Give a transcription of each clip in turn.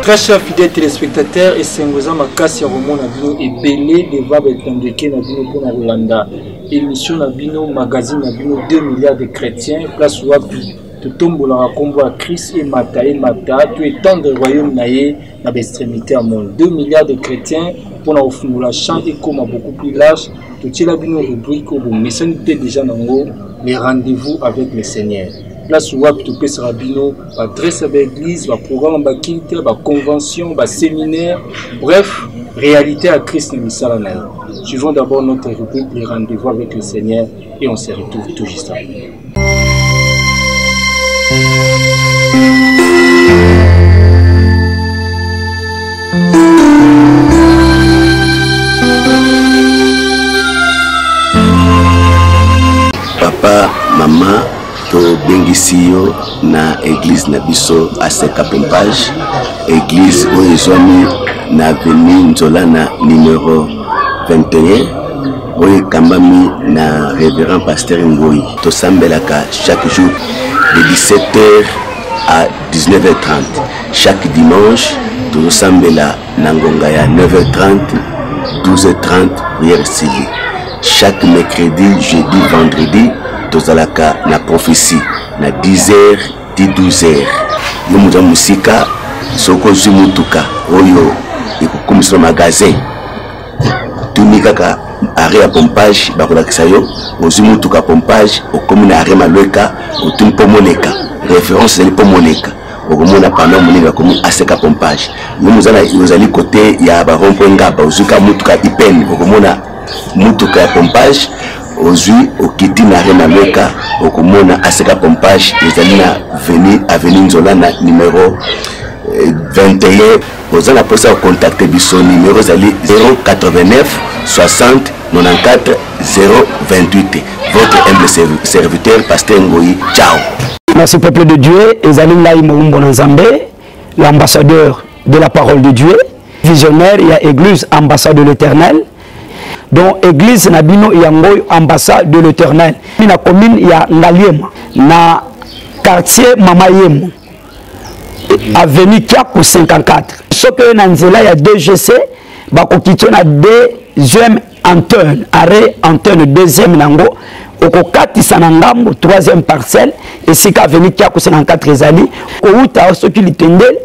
Très chers fidèles téléspectateurs, et c'est ma casse à Roman Nabino et Belé de Vab et Tandeke Nabino pour Rolanda. Émission Nabino, magazine Nabino, 2 milliards de chrétiens, place Wapi. Tout tombe la combo à Christ et Mata, tout étant de royaume naïe, dans l'extrémité à monde. 2 milliards de chrétiens pour la offrir la chant et comme beaucoup plus large. Tout est là, Bino rubrique au bout. Mais ça nous fait déjà dans les rendez-vous avec le Seigneur. Place où tu peux se rabino, adresse à l'église, programme, quitte, convention, séminaire, bref, réalité à Christ Nissalana. Suivons d'abord notre rubrique, les rendez-vous avec le Seigneur, et on se retrouve tout juste après. Papa, maman, to bengisiyo na église na biso aseka pompage église oezwami na avenue Nzolana numéro 21 oyo kambami na révérend pasteur Ngoi. Tosambelaka chaque jour de 17h à 19h30. Chaque dimanche tosambela na ngonga ya 9h30 12h30 prière sili. Chaque mercredi, jeudi, vendredi tozalaka na prophétie na 10h 12h. Yo muza musika soko zumutuka oyo ekukumisa magasin tunikaka arrêt à pompage bakolakisa yo ozumutuka pompage okomuna arrêt malweka otumpomoneka référence zali pomoneka okomona pendant moninga komi aseka pompage. Yo muzana yozali côté ya ba rond-point ngaba ozuka mutuka ipene okomona mutuka ya pompage ozui okiti na rena leka okomona aseka pompage ezali na avenue Nzolana numéro 21. Ozana posa o contacter biso numéro zali 089 60 94 028. Votre humble serviteur pasteur Ngoi. Ciao. Merci peuple de Dieu, ezali ngai Moumbo Nzambe, l'ambassadeur de la parole de Dieu, visionnaire, il y a église ambassade de l'Éternel. Donc église Nabino Yangoy ambassade de l'Éternel. Na commune ya Ngaliema na quartier Mamayem avenue Kiakou 54. Ce que na nzela ya DGC bakokitio na deuxième antenne, arrêt antenne deuxième nango okokatisa na ngambo troisième parcelle et sika avenue Kiakou 54 ezali outa soki litendel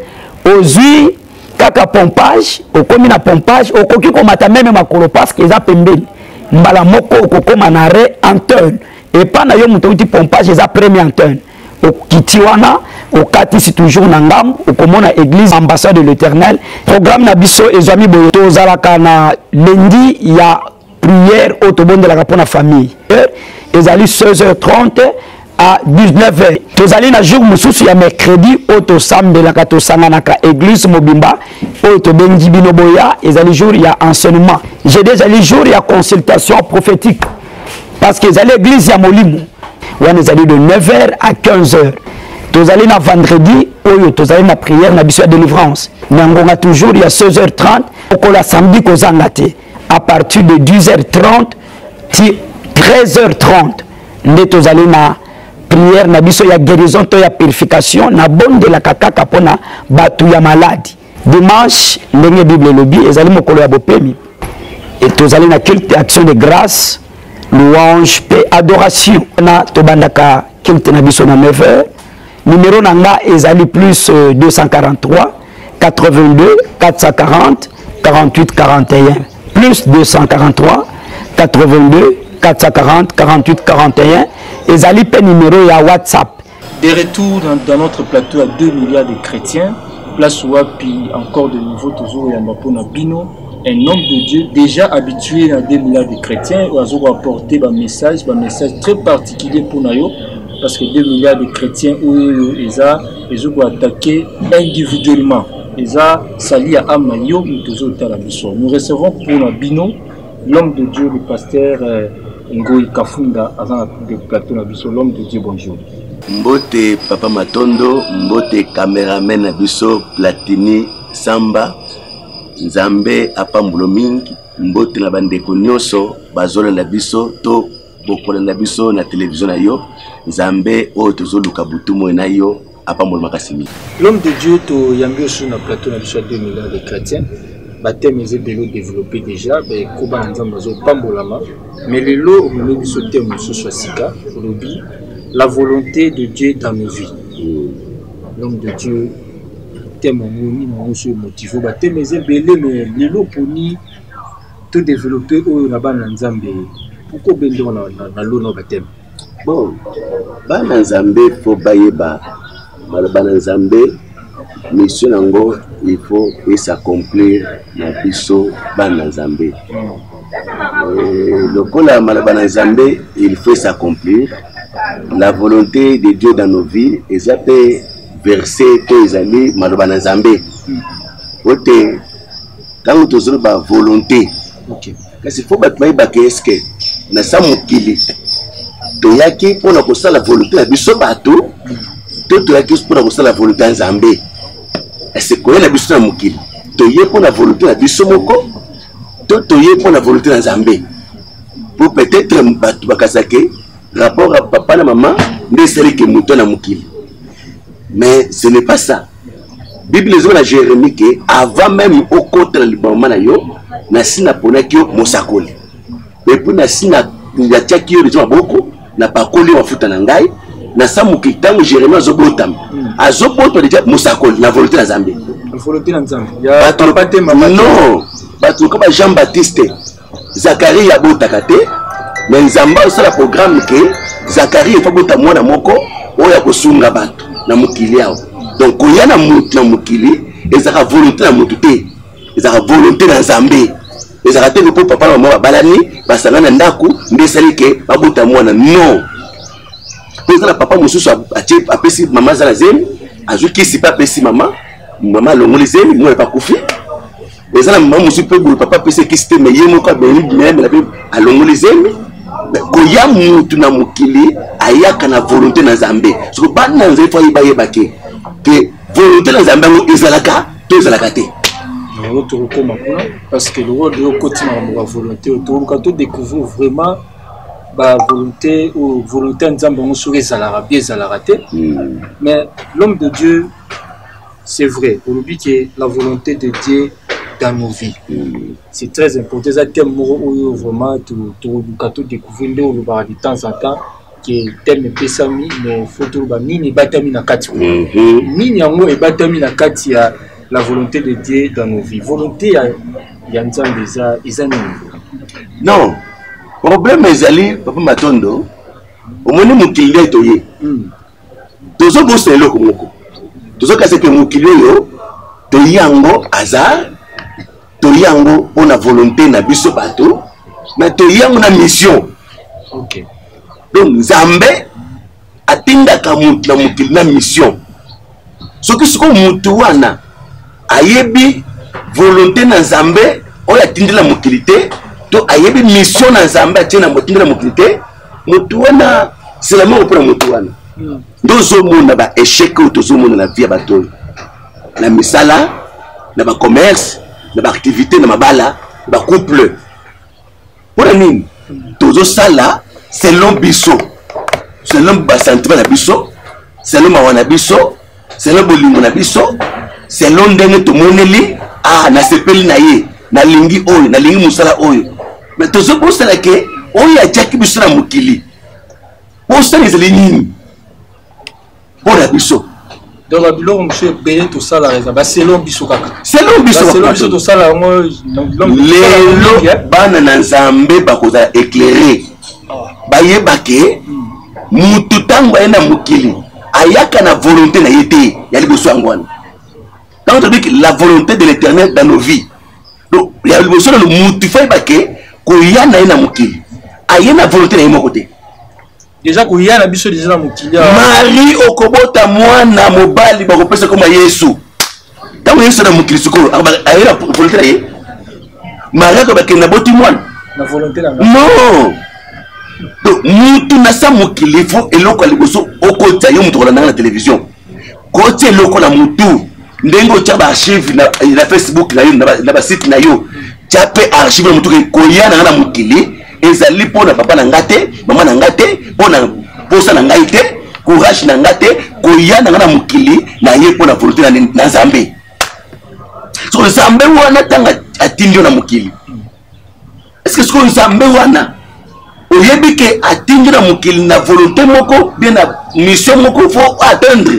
ozui kaka pompage okomi na pompage okoki komata même makolo parce que eza pembeni mbala moko okokoma na arrêt antenne et pas na yo muto uti pompage eza premier antenne okiti wana okatisi toujours na ngambo okomona église ambassade de l'Éternel. Programme na biso ezwami boyo tozalaka na lundi ya prière otobondelaka mpona famille ezali 16h30 à 19h. Tozali na jour mususu ya mercredi auto sambelaka tosanganaka église Mobimba auto bengi bino boya ezali jour ya enseignement. J'ai déjà les jours ya consultation prophétique parce que ezali église ya Molimo wana ezali de 9h à 15h. Tozali na vendredi oyo tozali na prière na biso ya délivrance nyangonga toujours ya 16h30 okola samedi kozanga te à partir de 10h30 ti 13h30 nde tozali na prière na biso ya guérison to ya purification na bonde la kakaka pona batu ya maladi. Dimanche ndenge Bible lobi ezali mokolo ya bopemi et tozali na culte action de grâce louange paix adoration na tobandaka culte na biso na 9h. Numéro nanga ezali plus 243 82 440 48 41 plus 243 82 440 48 41 ezali pe numéro ya WhatsApp. De retour dans notre plateau à 2 milliards de chrétiens, place Wapi encore de nouveau toujours Yambapona Bino, un homme de Dieu déjà habitué à 2 milliards de chrétiens, il va apporter un message très particulier pour nous parce que 2 milliards de chrétiens ils ont attaqué individuellement. Ils ont sali à Amayo, nous recevons pour Nabino l'homme de Dieu, le pasteur Ngoi Kafunda, avant le plateau Nabiso, l'homme de Dieu, bonjour. Mbote Papa Matondo, mbote cameraman Nabiso, Platini, Samba, Nzambe, Apambulo Mingi, mbote na bandeko nyonso, Bazola Nabiso, to bokola Nabiso na télévision na yo, Nzambe, o tozoluka butumo na yo, apambola makasimi. L'homme de Dieu to yambi sur na plateau na biso 2 millions de chrétiens. Baptême est développé déjà, mais koba nzamba zo pambolama. Mais le lot au milieu biso thème sur Swasika, la volonté de Dieu dans nos vies. L'homme de Dieu thème moni na so motivé baptême est belé mais le lot pour ni tout développer au na ba nzambe. Pourquoi bendo na lot na baptême? Bon, ba nzambe faut bayeba. Ba nzambe mission nango il faut s'accomplir na biso bana nzambe. Le kola malabana nzambe il faut s'accomplir la volonté de Dieu dans nos vies et ça peut verser que les amis malabana nzambe. Ote quand tu ba volonté. OK. Parce qu'il faut battre que est-ce que na sa mokili to yaki pour na kosala la volonté na biso bato to yaki pour na kosala la volonté nzambe. Est-ce que la biso na mokili to yé pour la volonté na biso moko to yé pour la volonté nzambe pour peut-être bato bakasake rapport à papa na maman ne seli que muto na mokili. Mais ce n'est pas ça. Bible dit dans Jérémie que avant même au contre le moment na yo na sina ponaki yo mosakoli. Et puis na sina ya tiaki yo les maboko na pakoli mafuta na ngai na samuki tango Jérémie azobotam azoboto déjà mosakoli na volonté na Nzambe. La volonté na Nzambe. Ya papa te mama. Non, bato comme Jean-Baptiste Zacharie ya botaka te mais Nzambe ça la programme que Zacharie il faut bota mwana moko oya kosunga bato na mokili yao. Donc quand il y a na mokili ezaka volonté na mutu te ezaka volonté na Nzambe. ezaka te ko papa na mama balani basanga na ndaku ndesali ke babota mwana non. Ezala papa mususu apesi mama zala zemi azuki si pas pesi mama longoli zemi mwana pa kufi. Ezala mama mususu pe papa pesi ki site me yemo ka beni même la be alongoli zemi ko ya mutu na mokili ayaka na volonté na Nzambe. So ba na Nzambe fa yeba ke volonté na Nzambe ezalaka to ezalaka te. Parce que le rôle de côté la volonté, on découvrir vraiment la volonté ou volonté Nzambe sur les raté. Mais l'homme de Dieu, c'est vrai, pour lui que la volonté de Dieu dans nos vies. C'est très important. C'est un thème où vraiment tout découvrir de temps en temps que thème est pesami, mais il faut tout mini batami na kati. Mini yango et batami na kati ya la volonté de Dieu dans nos vies. Volonté ya Nzambe eza nini? Non. Problème ezali papa Matondo. Omoni mukili toye. Tozo bosse eloko moko. Tozo kase ke mukili yo toyango hasard. Toyango pona volonté na biso bato, mais toyango na mission. OK. Donc Nzambe atindaka mutu na mukili na mission. Soki siko mutu wana ayebi volonté na Nzambe oya tindela mokilité to ayebi mission na Nzambe atina motindela mokilité mutu wana c'est la mort pour mutu wana. Dozo mona ba échec ou tozo mona na vie bato na misala na ba commerce na ba activité na mabala ba couple pour nini tozo sala selon biso selon ba sentiment na biso selon mawana biso selon bolingo na biso selon ndenge tomoneli na sepeli na ye na lingi oyo na lingi musala oyo mais tozo bosala ke oyo atiaki biso na mokili bosala ezali nini mpona biso. Donc Babylone monsieur payé tout ça la raison ba selon biso kaka selon biso tout ça la moi lelo bana na Nzambe bakoza éclairer bayeba ke mutu tango ena mokili ayaka na volonté na yete ya liboso angwana. Quand on dit que la volonté de l'Éternel dans nos vies, donc il y a le besoin de motiver baké koya na ena mokili ayena volonté na yemo côté. Déjà koya na biso déjà na mokili. Marie okobota mwana mobali bakopesa koma Yesu. Tango Yesu na mokili siko ayena volonté na ye. Marie ko bakena boti mwana na volonté na. Non. Donc mutu na sa mokili fo eloko liboso okota yo mutu ko na télévision. Côté eloko la mutu ndengo tia ba archive na Facebook na yo na ba site na yo tia pe archive na mutu ko yana na mokili ezali pona papa na ngate mama na ngate pona posa na ngai te courage na ngate koya na ngana mukili na ye pona volonté na Nzambe. So Nzambe wana tanga atindio na mukili. Est-ce que ce qu'on Nzambe wana oyebi ke atindio na mukili na volonté moko bien na mission moko faut atteindre.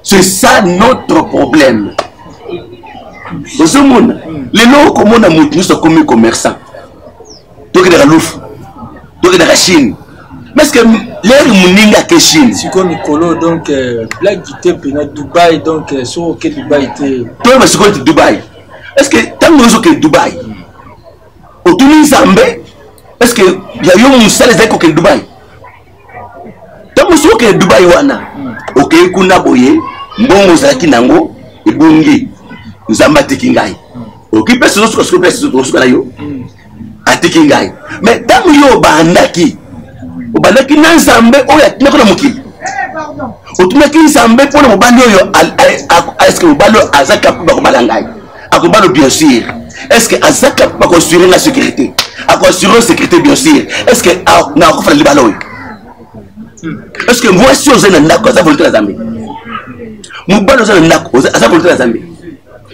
C'est ça notre problème. Dans ce monde, les gens comme on a nous sommes comme commerçants. Donc de la Louf, donc de la Chine. Mais est-ce que l'air mouninga que Chine? C'est comme Nicolo, donc blague qui était pénal Dubaï, donc sur que Dubaï était. Toi, mais c'est quoi Dubaï? Est-ce que tant que nous sommes Dubaï, au Tunis Zambé, est-ce que il y a eu un salaire que Dubaï? Tant que nous sommes Dubaï wana, ok, kuna boye, mbongo zaki nango, ebungi. Nzamba tikingai. Ok, personne ne se passe sur yo. Atikingai. Mais tant yo bandaki. O bandaki na Nzambe oya nakona mukili. O tumaki Nzambe pour le bando yo est-ce que le bando azaka pour balangai. Akobalo bien sûr. Est-ce que azaka pour construire la sécurité? À construire la sécurité bien sûr. Est-ce que na ko fa libalo? Est-ce que moi si oza na ndako za volonté na Nzambe? Mubalo za na ndako za volonté na Nzambe.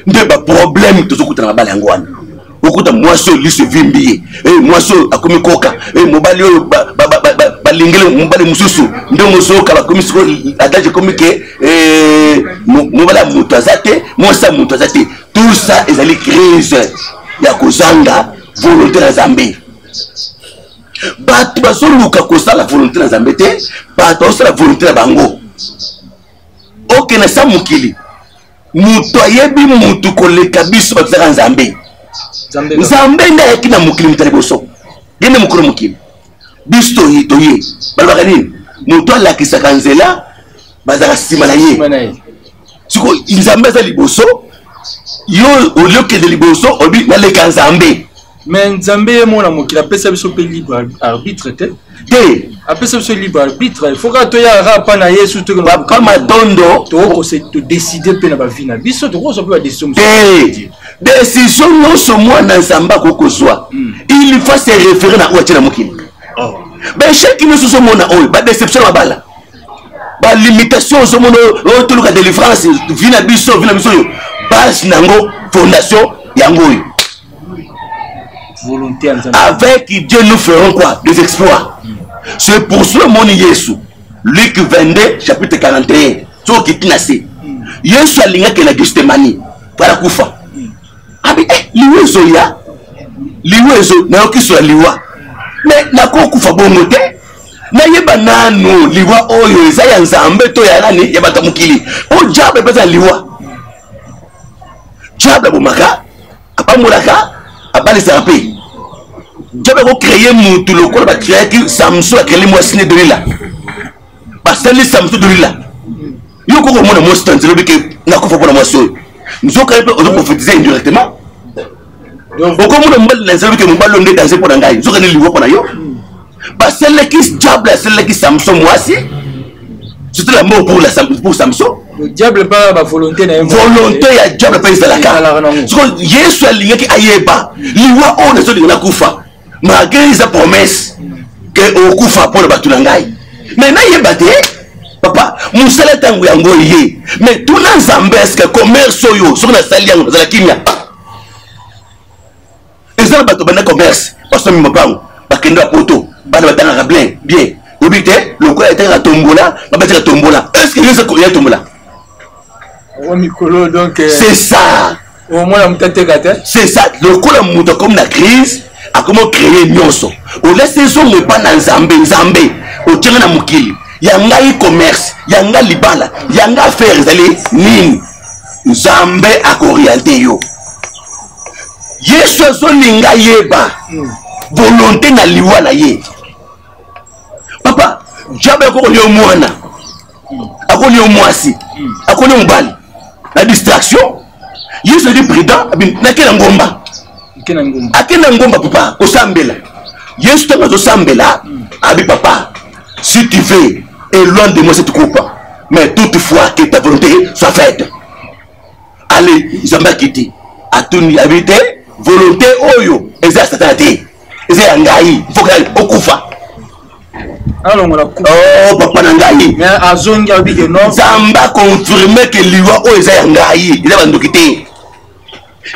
Mais le problème tout ce que tu as balé en Guan. Beaucoup de moi seul lui se vimbier. Et moi seul a commis coca. Et mon balio balingé mon balé mususu. Ndé mususu kala commis adage commis que mon bala mutazate moi ça mutazate. Tout ça est allé crise. Ya kozanga volonté na Nzambe. Batu basoluka kosa la volonté na Nzambe te. Batu la volonté na bango. Ok na sa mukili. Mutu ayebi mutu koleka biso batuzaka Nzambe. Nzambe nda yakina mukili mutali boso. Gende mukuru mukili. Biso toye. Balabaka nini? Mutu alakisaka nzela bazaka sima na ye. Siko Nzambe za liboso yo olioke de liboso obi naleka Nzambe. Mais Nzambe mona mukili apesa biso pe libre arbitre te. Te apesa biso libre arbitre. Il faut que toya rapa na Yesu to papa matondo to se to décider pe na ba vie na biso to ko so pe ba décision. Décision non so moi na Nzamba ko soit. Il faut se référer na oatina mukili. Ben chaque nous so mona oy ba déception la bala. Ba limitation so mona o to luka délivrance vie na biso yo. Base nango fondation yango yo. Volonté avec Dieu nous ferons quoi? Des exploits. C'est pour cela mon Jésus. Luc 22 chapitre 41. So kitinase. Yesu alinga ke na Gethsemane para kufa. Abi liwezo ya. Liwezo na okiso liwa. Mais na ko kufa bongo te. Na yeba nanu liwa oyo eza ya Nzambe to ya nani ya batamukili. O jabe pesa liwa. Jabe bomaka. Apamulaka. Abali sarapé. Jabe ko créer mutu lokolo ba créer ki Samson a créé moi siné de lila. Ba sali Samson de lila. Yo ko mona mo stanzelo bike na ko fa bona mo so. Nous on prophétiser indirectement. Donc comme on a nzelo bike mo ballo ndé danser pour ngai. Zo ka ni liwo pona yo. Ba sali ki diable sali ki Samson moi si. C'était la mort pour Samson. Le diable pas la volonté na volonté ya diable pas la carte. Parce que Yesu alinga ki ayeba. Liwa on est sur la kufa. Malgré sa promesse que au kufa pour le batulangai. Mais na yeba te papa, musala tangu yango yé. Mais tout na Nzambe est que commerce yo sur na sali yango za la kimia. Ezala bato bana commerce parce que mi mpango bakendo poto bana batanga bien. Obité le quoi était à tombola, la tombola. Est-ce que Yesu a tombola? C'est ça. Au moins c'est ça. Le coup la monte comme la crise a comment créer nyonso. On laisse les hommes pas dans Nzambe. Au tient na mukili. Yanga e-commerce, yanga libala, yanga affaires zali nini. Nzambe a orienté yo. Yesu azolinga yeba. Volonté na liwa na ye. Papa, jabe akoni omwana. Akoni omwasi. Akoni ombali. La distraction. Yesu dit prudent, na kena ngomba. Akena ngomba papa, osambela. Yesu tanga osambela, abi papa. Si tu veux, éloigne de moi cette coupe. Mais toutefois que ta volonté soit faite. Allez, Zamba kiti. Atuni habité, volonté oyo, eza satati. Eza ngai, faut que okufa. Alors on la coupe. Oh papa nangai. Mais azongi abi que non. Zamba confirmer que liwa o eza ngai. Il va ndokité.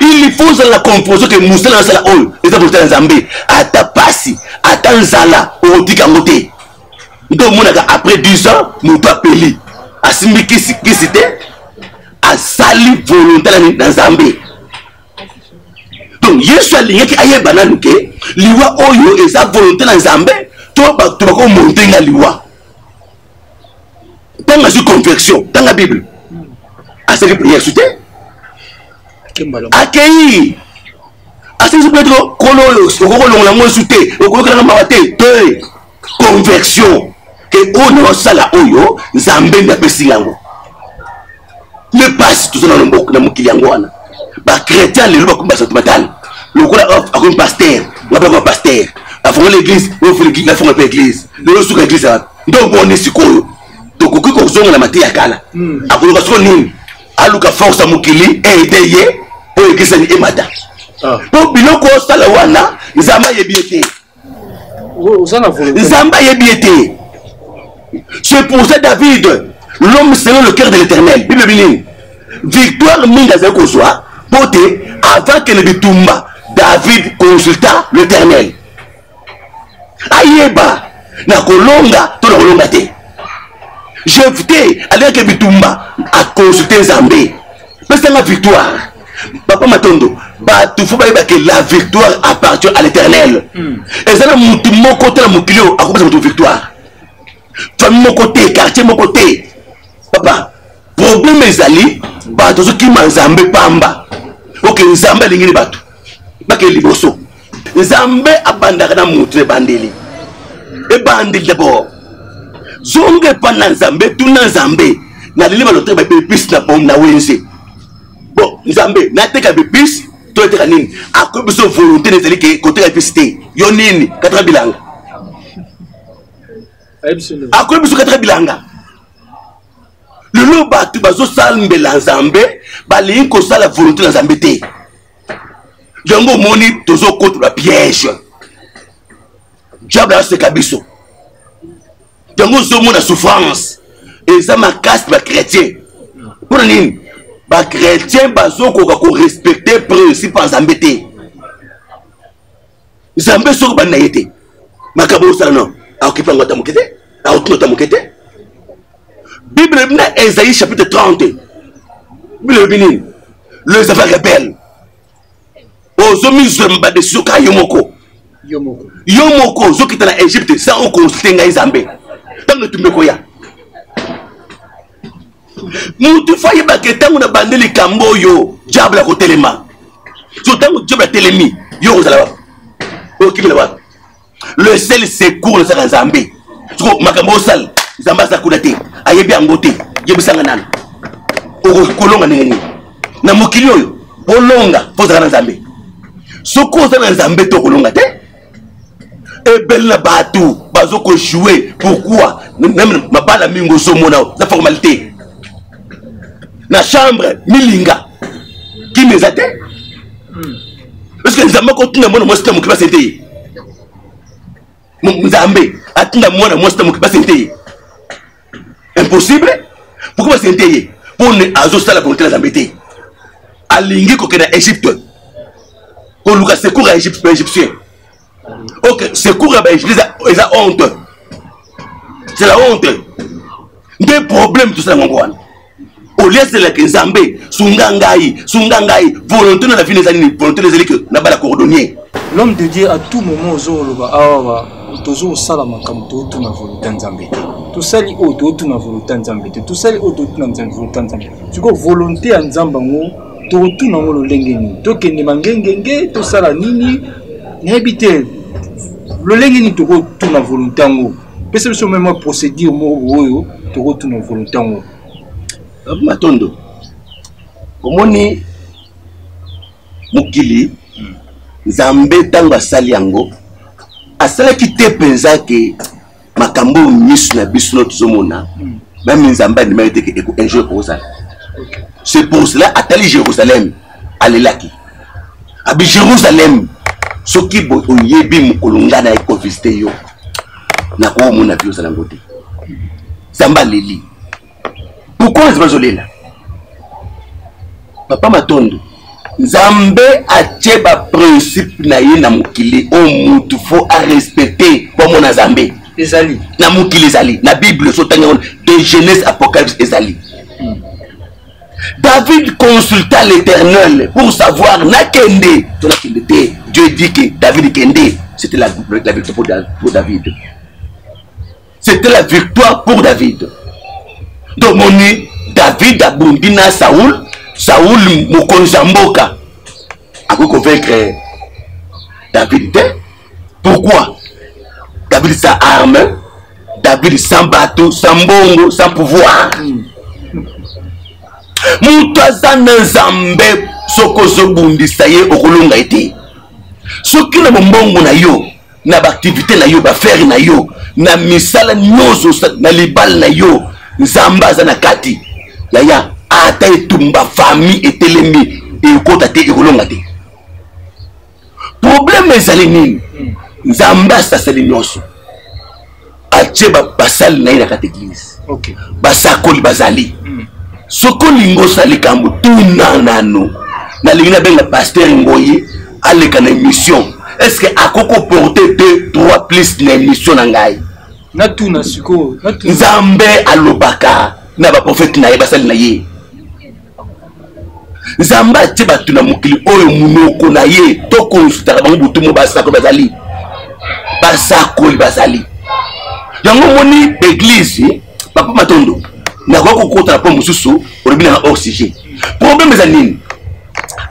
Il faut la confusion que Moussa dans la hall. Les avocats dans Zambé. Ata pasi, ata nzala o tika ngote. Donc mon après 10 ans, mon papa peli. Asimi kisite. Asali volontaire dans Zambé. Donc Yesu alingi ki aye bananu ke liwa oyo eza volontaire dans Zambé. Toi tu vas monter na liwa. Dans la conversion, dans la Bible. À ce que prière soutien. Accueilli. À ce que peut être conversion. Que on a ça là oyo, Zambé n'a pas si lango. Ne passe tout ça dans le monde, dans le monde. Bah chrétien, les lois comme ça matal. Le gars a un pasteur, on a un pasteur. La fond l'église, on fait l'église, la fond l'église. Le reste de l'église, donc on est sur quoi? Donc on a la matière à cala. À cause de ce qu'on a, à l'ouka force à Moukili, et d'ailleurs, pour l'église et mata. Pour biloko sala wana, Zamba yebiete. Zamba yebiete. C'est pour ça David, l'homme selon le cœur de l'Éternel. Bible biline. Victoire minga zeko soit, pote avant que ne bitumba, David consulta l'Éternel. Ayeba na kolonga to na kolonga te. Jephté avec que bitumba a consulté Zambé. Parce que la victoire. Papa Matondo, bah tu faut pas que la victoire appartient à l'Éternel. Et ça mon côté la mon kilo à cause de victoire. Famille mon côté, quartier mon côté. Papa, problème ezali, bah tout ce qui m'a Zambé pamba. OK, Zambé lingi batu. Ba ke liboso. Zambé abandaka na mutre bandeli. Et bandeli d'abord. Zonge pana Zambé, tout na Zambé. Na lili ba lotre ba pépis na pom na wense. Bon, Zambé, na teka pépis, to teka nini? Akobi so volonté nezali ke côté pépicité. Yo nini? Katra bilanga. Akobi so katra bilanga. Le lo batu bazo salmbe la Zambé, ba li ko sala volonté na Zambé te. Django moni tozo contre la piège. Diable a ce cabisso. Django zomo la souffrance. Et ça m'a casse ma chrétien. Pour nini? Ba chrétien bazo ko respecter principe en Zambé. Zambé so ba naïté. Makabo sala non. A occupé ngota mokete. A otunota mokete. Bible na Esaïe chapitre 30. Bible binini. Les affaires rebelles. Ozomi zomba de soka yomoko. Yomoko zo kita na Égypte sans on consulter ngai Zambé. Tango tumeko ya. Mutu faye ba ketango na bandeli kambo yo diable ko telema. So tango diable telemi yo ko sala. O kibela ba. Le seul secours le sala Zambé. So makambo sal Zamba sa kudate ayebi angote yebisanga nana. O kolonga nini. Na mokili oyo bolonga poza na Zambé. Soko za na Zambé to kolonga te. Et belle na batu bazoko jouer pourquoi même ma bala mingo somona la formalité. Na chambre milinga qui me zate. Parce que Zambé ko tuna mona mosta mukiba sente. Zambé atunda mona mosta mukiba sente. Impossible. Pourquoi sente? Pour ne azo sala contre Zambé. Alingi ko kena Égypte. Pour Lucas secours à Égyptien. Ok, secours à Égypte, ils ont honte. C'est la honte. Des problèmes tout ça mon gars. Au lieu de la Zambé, sungangai, volonté de la vie des années, volonté des élites, n'a pas la cordonnier. L'homme de Dieu à tout moment Zoloba, toujours salama comme tout na volonté Zambé. Tout ça li auto tout na volonté Zambé. Tout ça li auto tout na volonté Zambé. Tu vois volonté en Zambango. Tout na ngolo lengeni to kende mangengenge to sala nini n'habite le lengeni to tout na volonté ngo pese biso même procédure mo oyo to tout na volonté ngo Matondo omoni mukili Zambé tanga sali yango asala ki te penza ke makambo misu na biso no tuzomona même Zambé ne mérite que un jour pour ça. C'est pour cela atali Jérusalem alelaki abi Jérusalem soki bo oyebi mukolonga na eko visiter yo na ko mona bio za ngote Zamba leli pourquoi est-ce que là Papa Matondo Nzambe atie ba principe na ye na mukili o mutu faut à respecter comme on a Zambé ezali na mukili ezali na Bible so tanga de Genèse Apocalypse ezali David consulta l'Éternel pour savoir na kende to na kende te Dieu dit que David kende c'était la victoire pour David c'était la victoire pour David donc moni David a bondi na Saoul Mokonzamboka a convaincre David. Pourquoi? David sans arme, David sans bateau, sans bongo, sans pouvoir. Moutaza Nzambe sokozo bundi saye okolonga ete. Soki na mbongo na yo, na activité na yo, ba faire na yo, na misala nyozo na libal na yo, Nzamba za na kati. Yaya ata etumba famille etelemi ekota te ekolonga te. Problème ezali nini? Nzamba sasali nyoso. Atie basali na ina kati église. OK. Basakoli bazali. Soko lingo sali kambo tuna nano. Na lingina benga pasteur Ngoyi aleka na émission. Est-ce que akoko porter 2-3 plus na émission na ngai? Na tuna siko, na tuna. Nzambe alobaka na ba prophète na ye basali na ye. Nzamba tie batu na mukili oyo munoko na ye to konsulta bango butu mo basako bazali. Basako bazali. Yango moni église Papa Matondo na ko kota po mususu orobina na oxygène. Problème za nini?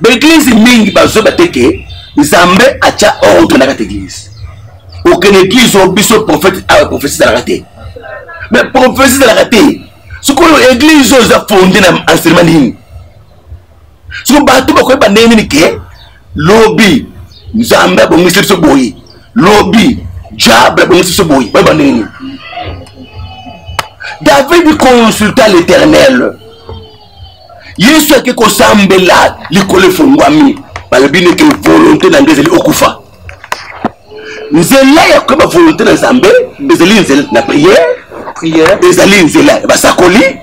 L'église mingi bazo bateke Nzambe acha ordre na kati église. Aucune église au biso prophète a prophétie dans la raté. Mais prophétie dans la raté. Ce que l'église a fondé dans enseignement nini? Ce que bato ba ko ba neni ke lobby Nzambe bo ngisi so boyi. Lobby diable bo ngisi so boyi. Ba neni. David consulta l'Éternel. Yesu ake ko sambela likole fongwami. Balabine ke volonté na ngezeli okufa. Nzela ya ko ba volonté na Nzambe, ezeli nzela na prière, ezeli nzela basakoli.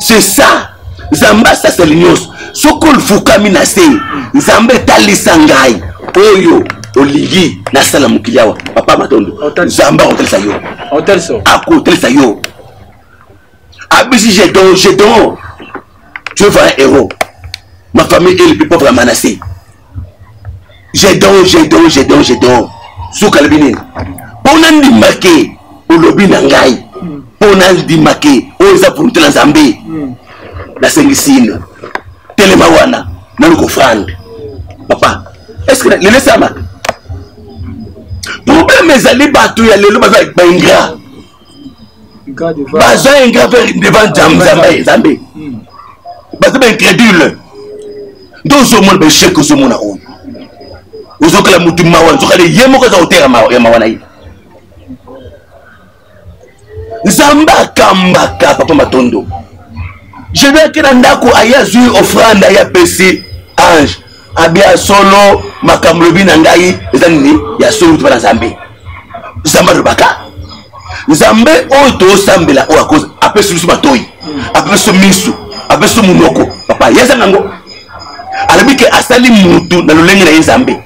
C'est ça. Nzamba sa selinyos. Sokol fukami na se. Nzambe talisa ngai. Oyo olingi na sala mukiliawa. Papa Matondo. Nzamba otelisa yo. Otelso. Ako otelisa yo. Abisi j'ai don. Tu veux voir un héros. Ma famille est le plus pauvre à Manassé. J'ai don. Sous Kalbine. Ponan di marqué. Au lobby nangai. Ponan di marqué. Oza pour te Zambé. La Sengisine. Telemawana. Nanuko Frank. Papa. Est-ce que le laisse à ma? Problème est allé battre. Il y a le lobe avec Bengra. Baza ingra devant Zambé. Baza incrédule. Dans ce monde, chèque ce monde. Vous avez la mouture mawan. Vous avez yemo que vous avez mawan. Zamba kambaka Papa Matondo. Je vais que Nandako aya zui offrande aya PC ange. Abia solo makamlobi nangai ezani ya solo tu Zambé. Zamba rubaka. Nzambe oto sambela o akoze apesu biso batoyi apesu misu apesu munoko papa yeza nango alabike asali mutu na lolenge na Nzambe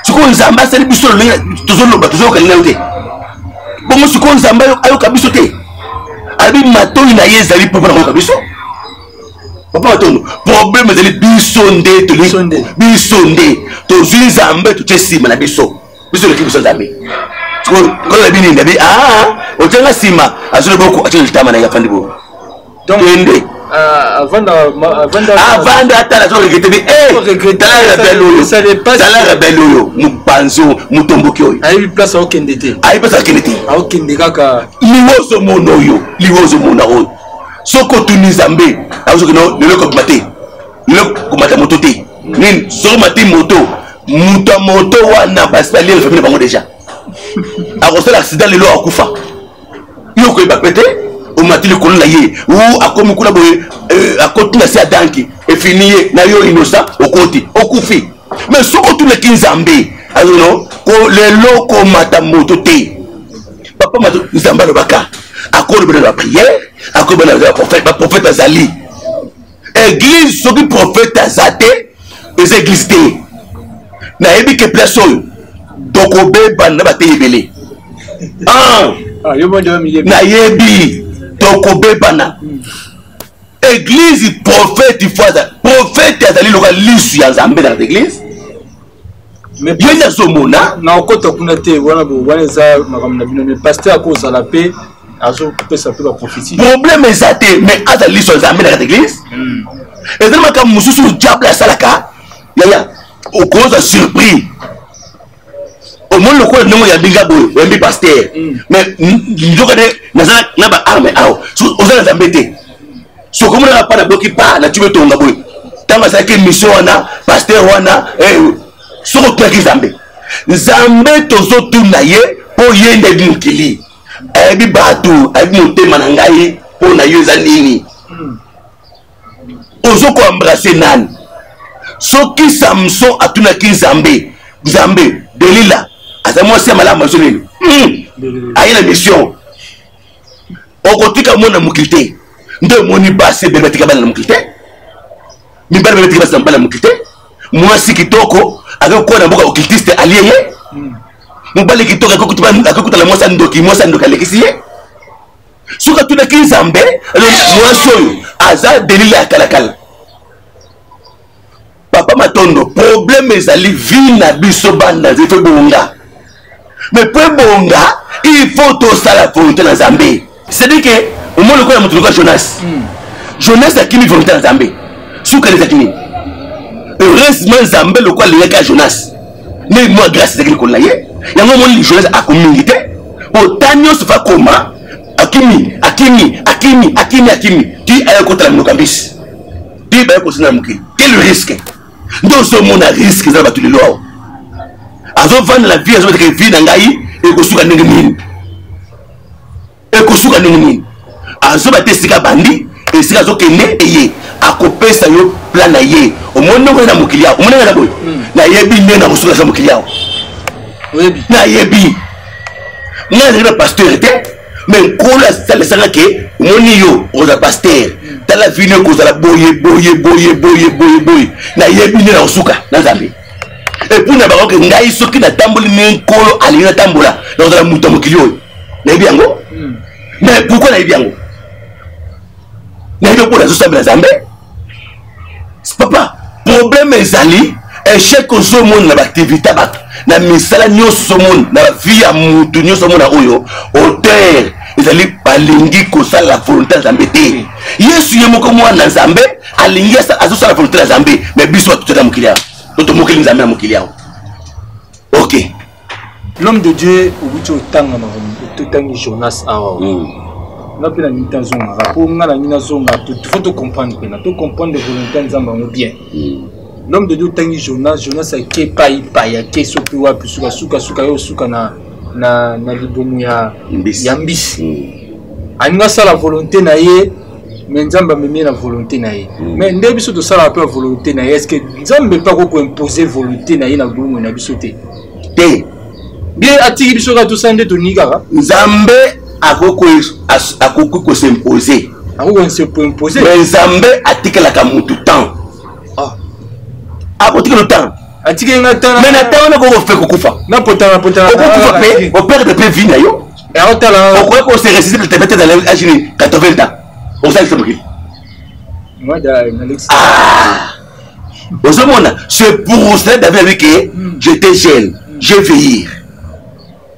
siko Nzambe asali biso lolenge tozoloba tozokalina yote bongo siko Nzambe ayo kabiso te alabi matoyi na yezali papa na kabiso papa Matondo problème ezali biso nde tozwi Nzambe tutesima na biso le kibiso Nzambe. Quand la bini ndabi au tanga sima azule boko atile tamana ya fandibo. Donc avant d'atteindre la regretter ça n'est pas la rebellion mupanzo mutomboki oyo. Ayi place au kendete. Ayi place au kendete. Au kendeka liwozo mono oyo. Soko tuni Nzambe azo kino le komate. Le komata moto te. Nini so mati moto wana basali le famille bango déjà. A reçu l'accident le lo akufa. Yo ko ba pété o mati le kolona ye ou akomi kula boye akoti na sia danki et finier na yo innocent okoti okufi. Mais soko tous les Nzambe azono ko le lo ko mata moto te. papa mato nzamba lobaka akolo bana la prière akolo bana la prophète azali église soki prophète azate les églises té na yebi ke place oyo tokobeba na bate yebele na yebi tokobeba na église prophète prophète azali loka lisu ya nzambe dans l'église mais bien azomona na okota kuna te wana za makamna bino mais pasteur akoza la paix azo pesa pe la prophétie problème ezate mais azali lisu nzambe dans l'église ezali maka mususu diable asalaka yaya okoza surpris au monde le quoi non ya binga boy wembi pasteur mais njoka de nazala na ba arme awo ozala nzambe te so comme na pas na bloki pa na tube tonga boy tanga sa ke mission wana pasteur wana soko tuaki nzambe tozo tuna ye po yende mukili ebi batu ebi motema na ngai po na yo eza nini ozo ko embrasser nani soki Samson atunaki nzambe Delila azamo se mala mazo nini ayina mission okotika mona mukilite ndo moni base bebetika bana mukilite mibale bebetika bana bana mukilite mwasi kitoko akoko na mboka okiltiste allié mobali kitoko akokutala mwasa ndoki alekisi ye soka tunaki nzambe mwasi oyo aza Delila ya kalakala papa matondo problème ezali vie na biso banda zefe bonga mais pour bonga il faut tout ça la volonté na nzambe c'est-à-dire que au moins le quoi mutu ko Jonas akimi volonté na nzambe suka les akimi heureusement nzambe le quoi le ka Jonas mais moi grâce ezaki ko laye yango mon Jonas akomingite otanyo sofa koma akimi ti ayakotala munokambisi ti bayakosina mukili quel risque donc ce monde a risque za batu lelo azo vendre la vie azo que vie na ngai ekosuka ndenge nini azo batesika bandi esika zo kende eye akopesa yo plan na ye omondo ko na mukili yao omondo na boy na yebi nde na kosuka sa mukili yao na yebi na pasteur te mais ko la sala sala ke moni yo oza pasteur tala vino ko za boye na yebi nde na kosuka na nzambe et puis na baroke ngai soki na tamboli ne nkolo ali na tambola na za muto mokili oyo na yebi yango mais pourquoi na yebi yango na yebi ko na sosambela nzambe papa problème ezali échec au monde na activité bato na misala nyonso monde na vie ya mutu nyonso monde oyo auteur ezali balingi kosala la volonté nzambe te yesu ye moko mwana nzambe alingi azosala la volonté nzambe mais biso batutata mokili yao toto mokili nzambe na mokili yao ok l'homme de Dieu obuti otanga totangi Jonas awa na pena nita zonga po nga na nina zonga faut te comprendre pena to comprendre volonté nzambe ngo bien l'homme de Dieu tangi Jonas a ke pa ya ke sopi wa suka yo suka na libomu ya mbisi aninga sala volonté na ye mais nzambe memi na volonté na ye mais nde biso to sala pe volonté na ye est-ce que nzambe pa ko imposer volonté na ye na bomu na biso te bien atiki biso ka to sande to nika nzambe akoko ko s'imposer mais nzambe atikelaka mutu temps apotika le temps atiki nga temps mais na temps na ko fe kufa na potana kufa pe au père de pe vie na yo et otala ko se réciter le tête dans l'âge de 80 ans on sait que moi Alex c'est pour cela David que j'étais jeune je vieillir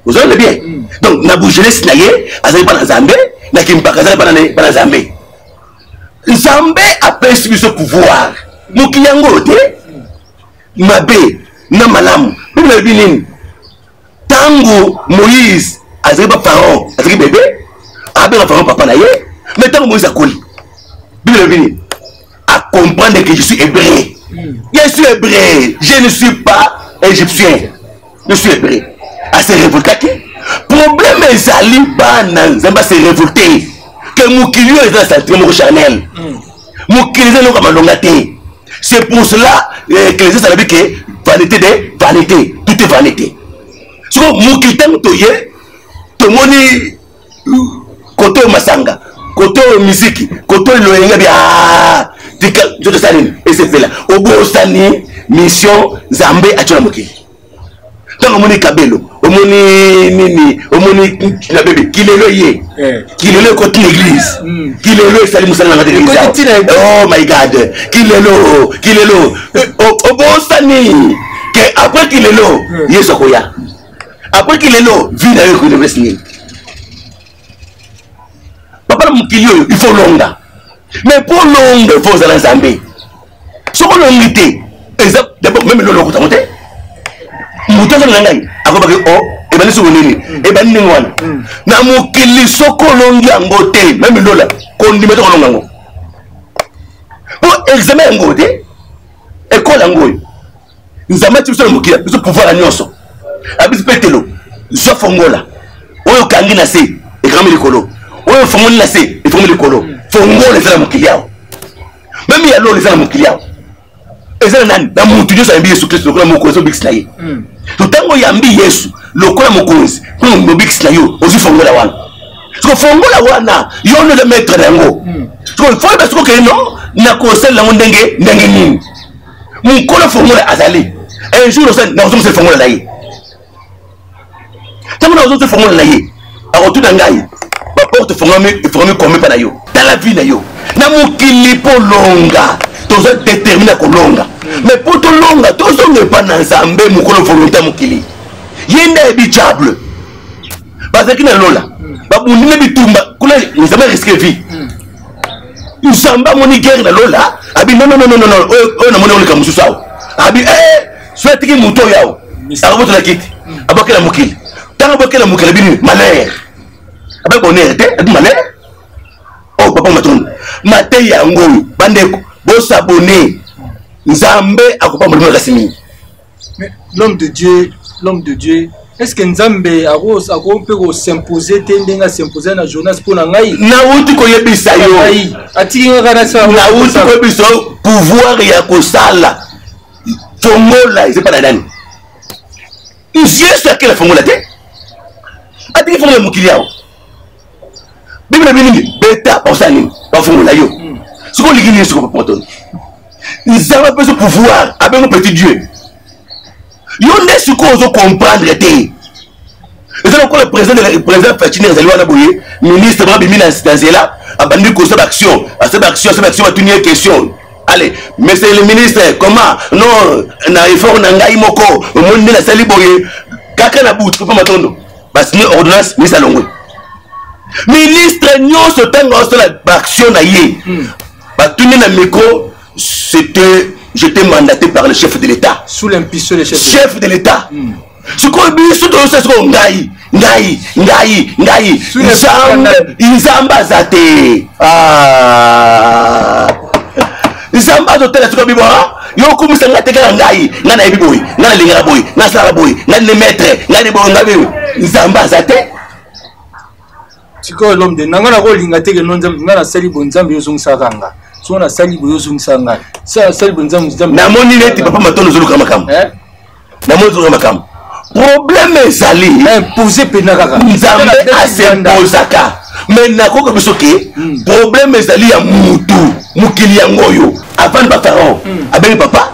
vous avez bien donc na bouger jeunesse na ye azali pas na nzambe na kimpaka azali pas na nzambe nzambe appelle ce pouvoir mukiyango te mabe na malamu bible binini tango Moïse azali pas pharaon azali bébé abe na pharaon papa na ye mais tango Moïse akoli bible binini à comprendre que je suis hébreu je suis hébreu je ne suis pas égyptien je suis hébreu à se révolter problème ezali bana nzamba se révolter que mukili yo eza sentiment charnel mukili eza loka malonga te c'est pour cela que les gens savent que vanité de vanité tout est vanité so mukili tango toye tomoni koto masanga koto musique koto loyenga bia tika joto salini et c'est fait là obo sani mission Nzambe atuna mokili tant omoni kabelo omoni nini omoni na bébé kilelo ye kilelo côté l'église kilelo sali musala na l'église oh my god kilelo obo sani que après kilelo yeso koya après kilelo vie na yo ko investi papa mokili il faut longa mais pour longa il faut za Nzambe soko longité exact d'abord même le lokuta monte mutozo ngai akobaki o ebani sokonini ebani ningwana na mokili soko longi yango te même lola kondima to kolonga ngo po examen ngo te école ngo Nzambe ti so mokili biso pouvoir la nyonso abisi petelo zo fongola oyo kangi na se ekami likolo oyo fongoli na se efongoli likolo fongola ezala mokili yao même ya lola ezala mokili yao ezala nani na mutu nyonso ayambi Yesu Kristo lokola mokonzi obikisi na ye totango yambi Yesu lokola mokonzi kuna mobikisi na yo ozwi fongola wana soko fongola wana yo nde maître na yango soko fo yeba soko kei no na kosalela yango ndenge nini mokolo fongola azali un jour osali na ozomosala fongola na ye ntango na ozomosala fongola na ye akotuna ngai baporte efongami kome mpa na yo tala vie na yo na mokili mpo longa tozo déterminer kolonga mais pour tolonga tozonga epa na Nzambe mokolo volonté mokili yenda ebi diable bazaki na lola babundile bitumba kuna Nzambe risque vie Nzambe moni guerre na lola abi non oyo na moni olika mususu awo abi souhaitiki muto yao akaboto na kiti abokela mokili tanga bokela mokili bini malheur abe bonheur te abi malheur oh papa matondo mate yango bandeko bos abonné Nzambe akopa molimo kasimi. Mais l'homme de Dieu, est-ce que Nzambe peut s'imposer tendenga s'imposer na Jonas pour ngai? Na uti ko yebisa yo. Atiki ngana sa. Na uti ko yebisa pouvoir ya kosala. Fongola c'est pas la dani. Ici est-ce que la fongola te? Atiki fongola mokili yao. Bible bini beta osani ba fongola yo. Ce qu'on lit sur le poton. Ils ont pas ce pouvoir avec un petit Dieu. Ils ont ce qu'on doit comprendre. Ils ont encore le président Fatine Zalwana Boye, ministre Babimina Stanzela, a banni cause d'action. À cette action va tenir une question. Allez, monsieur le ministre, comment non, na effort nangai moko, au monde de la Sali Boye, kaka na bout, pas matondo. Parce que ordonnance, mais ça l'ongwe. Ministre, nous se tenons sur l'action na ye. J'étais mandaté par le chef de l'État. Sous l'impulsion du chef de l'État. Ce qu'on dit, c'est que Ngai. Nzamba zate. Nzamba zote la suka bibo. Yo kumisa ngate kala ngai. Ngana ebi boy. Ngana lingara boy. Ngana sala boy. Ngana maître. Ngana boy ngabe. Nzamba zate. Siko l'homme de nangana ko lingate ke nonzamba ngana sali bonzamba yo zungsa kanga. Sona sali boyo zungsa ngai. Ça sali bonzamba na moni neti papa matono zuluka makam. Na moni zuluka makam. Problème ezali imposé pena kaka. Nzambe asempozaka. Mais nakoka bisoke problème ezali ya mutu mukili yangoyo avant ba pharaon abeli papa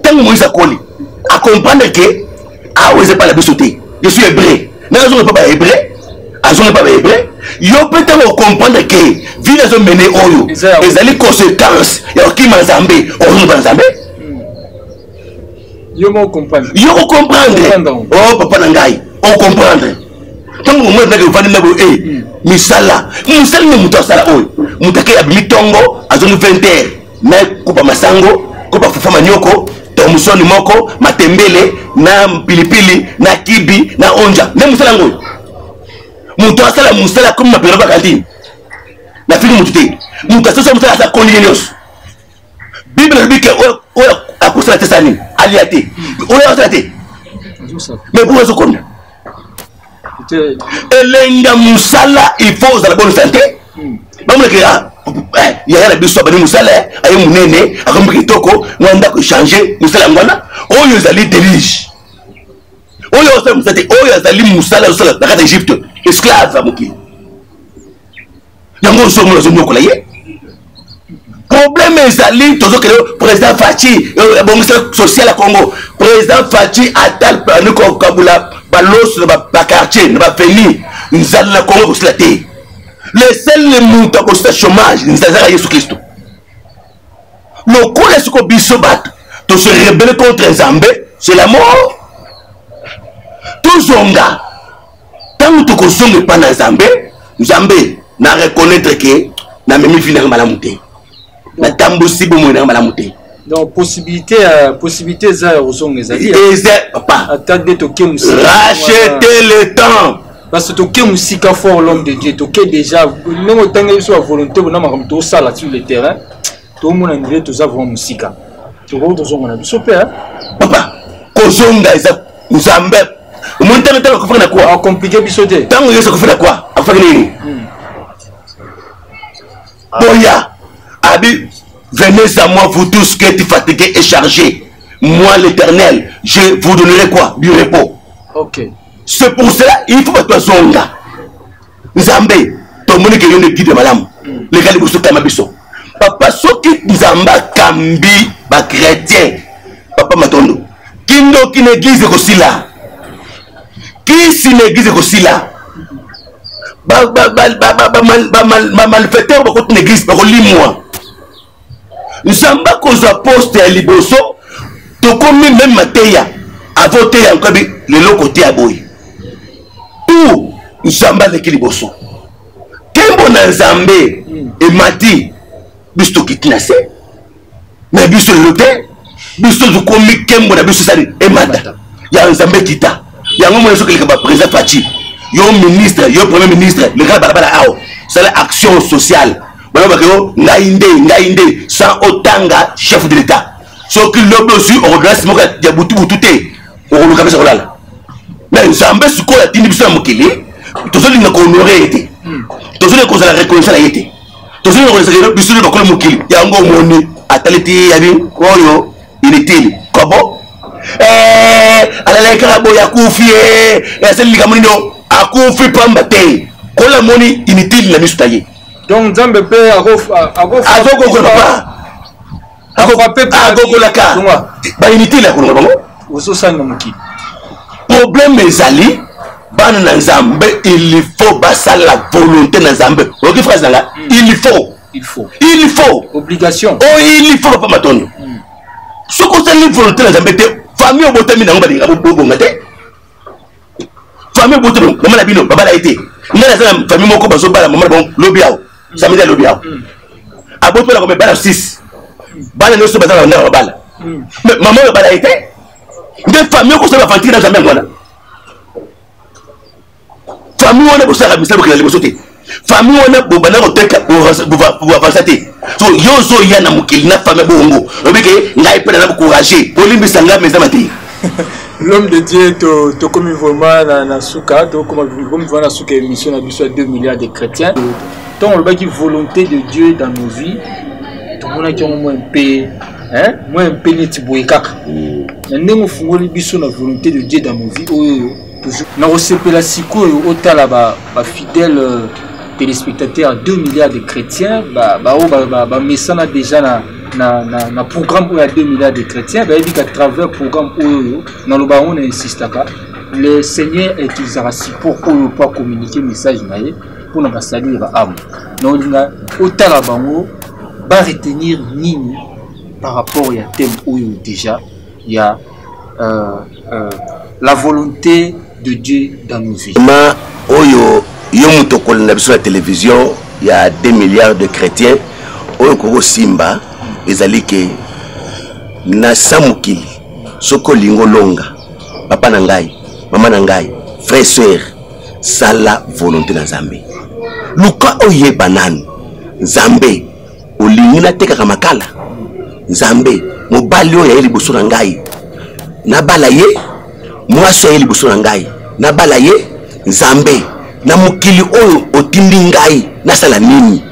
tango Moïse akoli a comprendre que aweze pas la bisoté je suis hébreu na zo pas hébreu azonga pas hébreu yo peut-être comprendre que vie na zo mener oyo ezali conséquence ya okima Nzambe ozo Nzambe yo mo comprendre oh papa nangai on comprendre tango mo na ke vandi na bo misala ni muto sala oyo mutake abimi tongo azongi 20h na kupa masango kupa fufa manyoko tomusoni moko matembele na pilipili na kibi na onja ne musala ngoyo muto asala musala comme mapira bakantini na fini mutute muto asala musala sa konyenyos bible dit que oyo akusala tesani aliate oyo asala te mais pour eso konna elenga musala il faut la bonne santé bamule ke ya la biso bani musala ayi munene akambi kitoko mwanda ko changer musala ngwana oyo zali delige oyo osala mosala te oyo azali mosala osala na kati ya Egypte esclave ya mokili yango ozomona ozonyokola ye problème ezali tozokele président Faci bongisa social ya Congo président Faci atal pani kokabula baloso na baquartier na bafeni nzala na Congo kosila te le seul moto akosila chômage nzala Yesu Kristo lokola siko biso bato to se rebeller contre Nzambe c'est la mort tozonga tango tokozonga epa na Nzambe na reconnaître que na memi vi nanga malamu te na tambosi bomoi nanga malamu te donc possibilité eza ya kozonga ezali papa attendre toke musika racheter le temps parce que toke musika fort l'homme de Dieu toke déjà ndenge otanga biso ya volonté bona makambo tosala sur le terrain tomona ndile toza vraiment musika toko tozonga na biso pe papa kozonga eza Nzambe umuntu tano kufanya na kwa compliqué biso te tango Yesu kufanya kwa afanya nini Boya abi venez à moi vous tous qui êtes fatigués et chargés moi l'Éternel je vous donnerai quoi du repos. OK c'est pour cela il faut pas toi zonga Nzambe to moni que yone guide madame les gars biso kama biso papa soki Nzamba kambi ba chrétien papa matondo kindo ki l'église kosila qui si l'église kosila malfaiteur bakoti na église bakolimwa Nzamba kozwa poste ya liboso tokomi même mateya avote ya nkabi lelo kote ya boy tout Nzamba leki liboso kembo na Nzambe emati biso tokiti na se na biso lelo te biso tokomi kembo na biso sali emata ya Nzambe kita yango mona soki leka ba président Faci yo ministre yo premier ministre le gars balabala ao c'est l'action sociale bana bakero ngainde sans otanga chef de l'état so ki lobo aussi organisme moka ya butu te okoluka pesa kolala mais Nzambe siko ya tindi biso na mokili tozolinga ko honorer ete tozolinga ko la reconnaissance la ete tozolinga ko la biso na kola mokili yango moni ataliti ya bi oyo inutile kobo alalaika boya kufie ya selika munino akufi pamba te kola moni inutile na biso taye donc Nzambe pe agokolaka ba inutile akolonga bango ososanga mokili problème ezali bana na Nzambe il faut basala la volonté na Nzambe oki phrase nanga il faut obligation il faut papa matondo soko sala volonté na Nzambe te famille obotami nango balinga bobonga te famille obotami mama na bino baba na été ngana za famille moko bazo bala mama bon lobiao samedi lobiao aboto la comme bala 6 bala no so bazala na bala mama bala été de famille ko so ba fantira na Nzambe ngwana famille wana ko sala misala ko la liboso te famille wana bobana ko teka bo avancer te so yozo yana mukili na famille bongo obike ngai pe na encourager olimbi sanga mezama te l'homme de Dieu to comme vraiment na suka to comme vraiment suka émission na biso 2 milliards de chrétiens donc le baki volonté de Dieu dans nos vies to mona ki on moins peu moins peu neti boye kaka ndenge fungoli biso na volonté de Dieu dans nos vies toujours na osepela sikoyo otala ba fidèle téléspectateurs 2 milliards de chrétiens mesana déjà na programme où il y a 2 milliards de chrétiens qu'à travers programme où on insiste le Seigneur est utilisé pour communiquer message pour nous saluer l'âme donc autant la bango va retenir nini par rapport à thème où déjà il y a la volonté de Dieu dans nos vies. Yomu tokol na biso la télévision il y a 2 milliards de chrétiens oyo ko simba ezali ke na samukili soko lingo longa papa na ngai mama na ngai frère sœur sala volonté na Nzambe luka oye banane Nzambe olingi na teka makala Nzambe mobali oyo yeli boso na ngai na bala ye mwasi yeli boso na ngai na bala ye Nzambe na mukili oyo otindi ngai nasala nini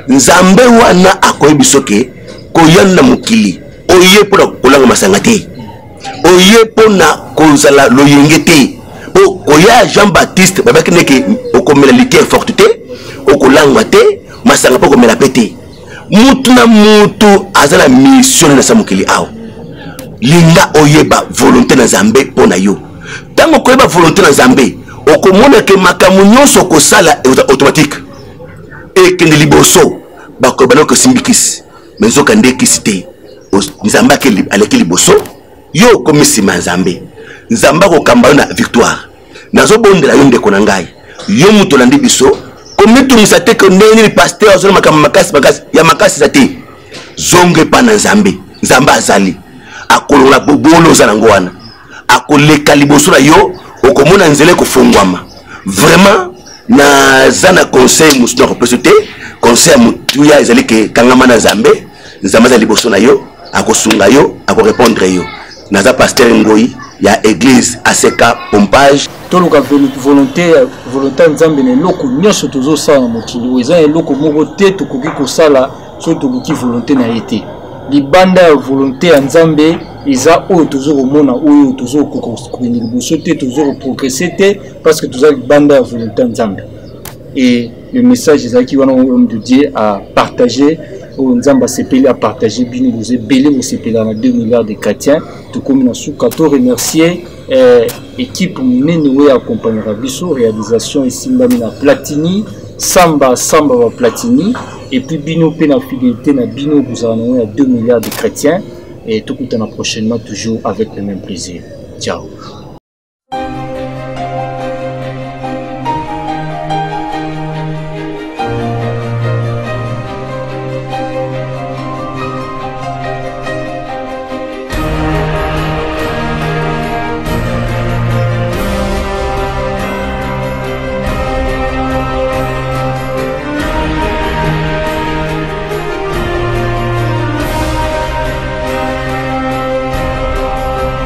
Nzambe wana akoyebi soke koyanda mukili oye pona kolanga masanga te oye pona kozala loyengete po oya Jean-Baptiste babaki neke okomela liqueur forte te okolangwa te masanga po komela pete mutu na mutu azala mission na samukeli awo linga oyeba volonté na Nzambe pona yo tango koyeba volonté na Nzambe okomona ke makambo nyonso kosala automatique ekende liboso bakoyeba ko simbikisi mezoka ndekisi te Nzambe aleki liboso yo komisima Nzambe Nzambe kokamba na victoire nazobondela yo ndeko na ngai yo mutu landi biso komitungisa te ko ndeni pasteur azona makambo makasi ya makasi za te zonge pa na Nzambe Nzambe azali akolonga bobolo za nango wana akoleka liboso na yo okomona nzele kofungwama vraiment na zana conseil musu na kopesa te conseil mutu ya ezali ke kangama na Nzambe Nzambe za liboso na yo akosunga yo akorépondre yo naza pasteur Ngoi ya église ACK Pompage toluka volonté Nzambe ne loko nyonso tozosala na mokili eza eloko moko te tokoki kosala so toluki volonté na été libanda ya volonté ya Nzambe eza oyo tozokomona oyo tozokokokeni liboso te tozokoprogresse te parce que toza libanda ya volonté ya Nzambe et le message ezalaki wana homme de Dieu a partagé Nzamba sepeli a partagé bino vous belé vous sepeli na 2 milliards de chrétiens tout comme na suka to remercier équipe munene we accompagnera biso réalisation esimbami na Platini samba wa Platini et puis bino pe na fidélité na bino vous avez 2 milliards de chrétiens et tout coûtera prochainement toujours avec le même plaisir. Ciao.